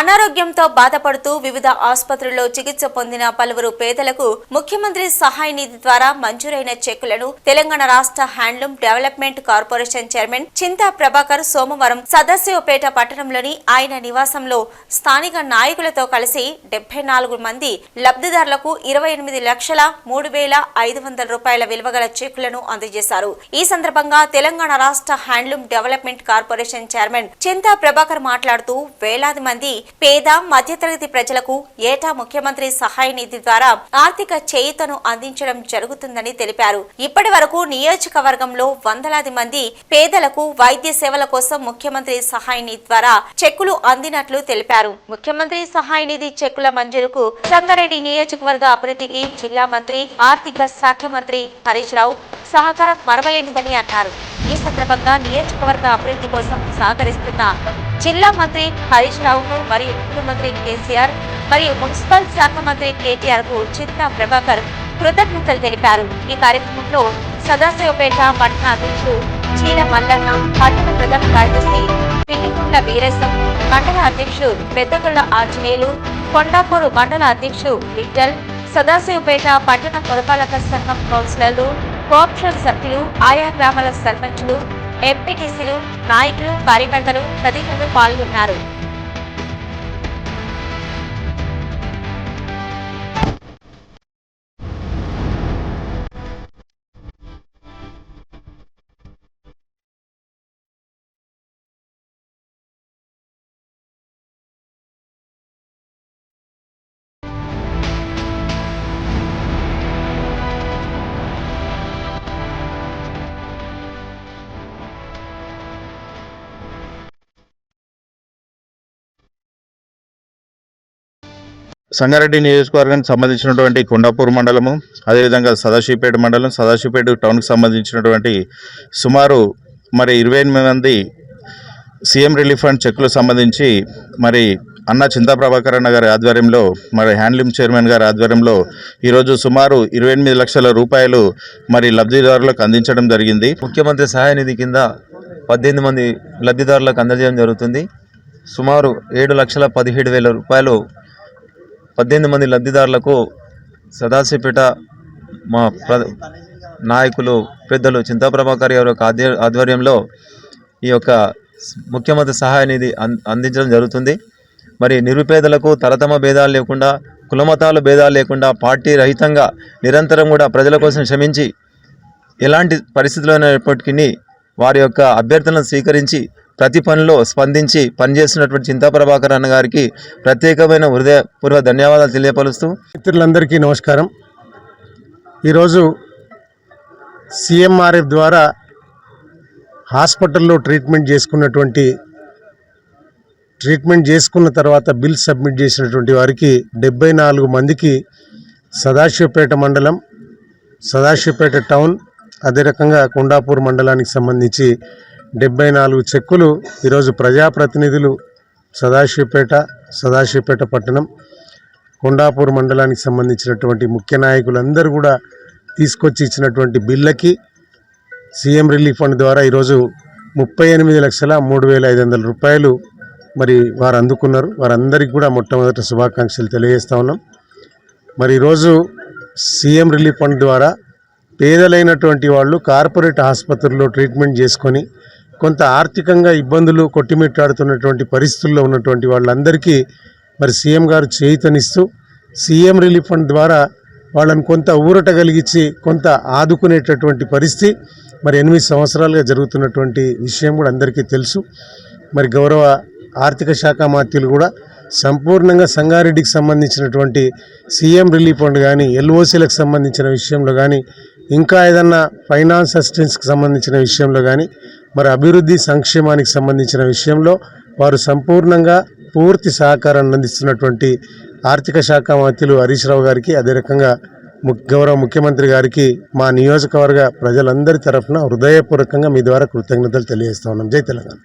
అనారోగ్యంతో బాధపడుతూ వివిధ ఆసుపత్రుల్లో చికిత్స పొందిన పలువురు పేదలకు ముఖ్యమంత్రి సహాయ నిధి ద్వారా మంజూరైన చెక్కులను తెలంగాణ రాష్ట్ర handloom development corporation chairman Chinta Prabhakar సోమవారం సదాశివపేట పట్టణంలోని ఆయన నివాసంలో స్థానిక నాయకులతో కలిసి 74 మంది లబ్ధిదారులకు 28,03,500 రూపాయల విలువగల చెక్కులను అందజేశారు. ఈ సందర్భంగా తెలంగాణ రాష్ట్ర handloom development corporation chairman Chinta Prabhakar మాట్లాడుతూ వేలాది మంది పేద మధ్యతరగతి ప్రజలకు ఏటా ముఖ్యమంత్రి సహాయ నిధి ద్వారా ఆర్థిక చేయూతను అందించడం జరుగుతుందని తెలిపారు. ఇప్పటి వరకు నియోజకవర్గంలో వందలాది మంది పేదలకు వైద్య సేవల కోసం ముఖ్యమంత్రి సహాయ నిధి ద్వారా చెక్కులు అందినట్లు తెలిపారు. ముఖ్యమంత్రి సహాయ నిధి చెక్కుల మంజూరుకు సంగారెడ్డి నియోజకవర్గ అభివృద్ధికి జిల్లా మంత్రి ఆర్థిక శాఖ మంత్రి హరీష్ రావు సహకారం మరవలేనిదని అన్నారు. ఈ సందర్భంగా నియోజకవర్గ అభివృద్ధి కోసం సహకరిస్తున్న జిల్లా మంత్రి హరీష్ రావును మరియు ముఖ్యమంత్రి కేసీఆర్ మరియు మున్సిపల్ శాఖ మంత్రి కేటీఆర్ కు చింతా ప్రభాకర్ కృతజ్ఞతలు తెలిపారు. ఈ కార్యక్రమంలో సదాశివపేట పట్టణ అధ్యక్షుడు చీల మల్లన్న, పట్టణ ప్రధాన కార్యదర్శి పిల్లిగుండ్ల వీరేశం, మండల అధ్యక్షుడు పెద్దగుళ్ల ఆంజనేయులు, కొండాపూరు మండల అధ్యక్షుడు విఠల్, సదాశివపేట పట్టణ పురపాలక సంఘం కౌన్సిలర్లు, కోఆప్షన్ సభ్యులు, ఆయా గ్రామాల సర్పంచులు, ఎంపీటీసీలు, నాయకులు, కార్యకర్తలు తదితరులు పాల్గొన్నారు. సంగారెడ్డి నియోజకవర్గానికి సంబంధించినటువంటి కొండాపూర్ మండలము, అదేవిధంగా సదాశివపేట మండలం, సదాశివపేట టౌన్కి సంబంధించినటువంటి సుమారు 28 మంది సీఎం రిలీఫ్ ఫండ్ చెక్కులకు సంబంధించి అన్న చింతా ప్రభాకర్ అన్న గారి ఆధ్వర్యంలో హ్యాండ్లూమ్ చైర్మన్ గారి ఆధ్వర్యంలో ఈరోజు సుమారు 28 లక్షల రూపాయలు లబ్ధిదారులకు అందించడం జరిగింది. ముఖ్యమంత్రి సహాయ నిధి కింద 18 మంది లబ్ధిదారులకు అందజేయడం జరుగుతుంది. సుమారు 7,17,000 రూపాయలు 18 మంది లబ్ధిదారులకు సదాశివపేట మా నాయకులు పెద్దలు చింతా ప్రభాకర్ గారి యొక్క ఆధ్వర్యంలో ఈ యొక్క ముఖ్యమంత్రి సహాయ నిధి అందించడం జరుగుతుంది. నిరుపేదలకు తరతమ భేదాలు లేకుండా, కులమతాల భేదాలు లేకుండా, పార్టీ రహితంగా నిరంతరం కూడా ప్రజల కోసం శ్రమించి ఎలాంటి పరిస్థితుల్లో అయినప్పటికీ వారి యొక్క అభ్యర్థనలను స్వీకరించి ప్రతి పనిలో స్పందించి పనిచేస్తున్నటువంటి చింతా ప్రభాకర్ అన్న గారికి ప్రత్యేకమైన హృదయపూర్వక ధన్యవాదాలు తెలియపరుస్తూ, మిత్రులందరికీ నమస్కారం. ఈరోజు CMRF ద్వారా హాస్పిటల్లో ట్రీట్మెంట్ చేసుకున్న తర్వాత బిల్ సబ్మిట్ చేసినటువంటి వారికి 74 మందికి సదాశివపేట మండలం, సదాశివపేట టౌన్, అదే రకంగా కొండాపూర్ మండలానికి సంబంధించి 74 చెక్కులు ఈరోజు ప్రజాప్రతినిధులు సదాశివపేట పట్టణం, కొండాపూర్ మండలానికి సంబంధించినటువంటి ముఖ్య నాయకులందరూ కూడా తీసుకొచ్చి ఇచ్చినటువంటి బిల్లకి సీఎం రిలీఫ్ ఫండ్ ద్వారా ఈరోజు 38,03,500 రూపాయలు వారు అందుకున్నారు. వారందరికీ కూడా మొట్టమొదటి శుభాకాంక్షలు తెలియజేస్తా ఉన్నాం. ఈరోజు సీఎం రిలీఫ్ ఫండ్ ద్వారా పేదలైనటువంటి వాళ్ళు కార్పొరేట్ ఆసుపత్రుల్లో ట్రీట్మెంట్ చేసుకొని కొంత ఆర్థికంగా ఇబ్బందులు కొట్టిమిట్టాడుతున్నటువంటి పరిస్థితుల్లో ఉన్నటువంటి వాళ్ళందరికీ సీఎం గారు చేయూతనిస్తూ సీఎం రిలీఫ్ ఫండ్ ద్వారా వాళ్ళని కొంత ఊరట కలిగించి కొంత ఆదుకునేటటువంటి పరిస్థితి 8 సంవత్సరాలుగా జరుగుతున్నటువంటి విషయం కూడా అందరికీ తెలుసు. గౌరవ ఆర్థిక శాఖ మంత్రులు కూడా సంపూర్ణంగా సంగారెడ్డికి సంబంధించినటువంటి సీఎం రిలీఫ్ ఫండ్ కానీ, LOCలకు సంబంధించిన విషయంలో కానీ, ఇంకా ఏదన్నా ఫైనాన్స్ అసిస్టెన్స్కి సంబంధించిన విషయంలో కానీ, అభివృద్ధి సంక్షేమానికి సంబంధించిన విషయంలో వారు సంపూర్ణంగా పూర్తి సహకారాన్ని అందిస్తున్నటువంటి ఆర్థిక శాఖ మంత్రులు హరీష్ రావు గారికి, అదే రకంగా గౌరవ ముఖ్యమంత్రి గారికి మా నియోజకవర్గ ప్రజలందరి తరఫున హృదయపూర్వకంగా మీ ద్వారా కృతజ్ఞతలు తెలియజేస్తా ఉన్నాం. జై తెలంగాణ.